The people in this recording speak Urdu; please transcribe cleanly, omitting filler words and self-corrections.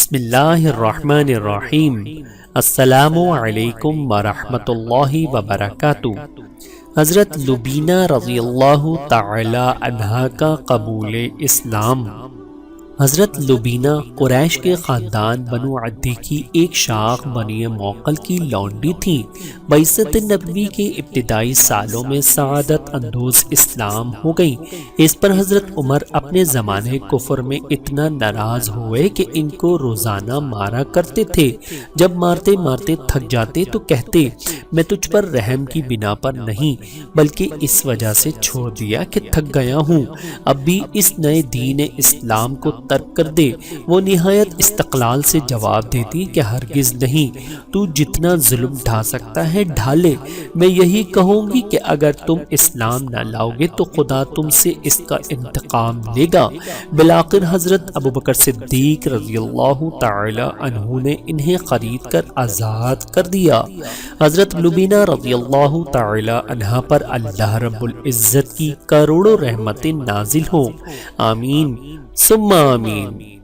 بسم اللہ الرحمن الرحیم۔ السلام علیکم ورحمۃ اللہ وبرکاتہ۔ حضرت لبینہ رضی اللہ تعالی عنہا کا قبول اسلام۔ حضرت لبینہ قریش کے خاندان بنو عدی کی ایک شاخ بنی موقل کی لونڈی تھی۔ بعثت نبوی کے ابتدائی سالوں میں سعادت اندوز اسلام ہو گئی۔ اس پر حضرت عمر اپنے زمانے کفر میں اتنا ناراض ہوئے کہ ان کو روزانہ مارا کرتے تھے۔ جب مارتے مارتے تھک جاتے تو کہتے، میں تجھ پر رحم کی بنا پر نہیں بلکہ اس وجہ سے چھوڑ دیا کہ تھک گیا ہوں، اب بھی اس نئے دین اسلام کو ترک کر دے۔ وہ نہایت استقلال سے جواب دیتی کہ ہرگز نہیں، تو جتنا ظلم ڈھا سکتا ہے ڈھالے، میں یہی کہوں گی کہ اگر تم اسلام نہ لاؤ گے تو خدا تم سے اس کا انتقام لے گا۔ بالآخر حضرت ابوبکر صدیق رضی اللہ تعالی عنہ نے انہیں خرید کر آزاد کر دیا۔ حضرت لبینہ رضی اللہ تعالی عنہا پر اللہ رب العزت کی کروڑوں رحمتیں نازل ہوں، آمین ثم آمین۔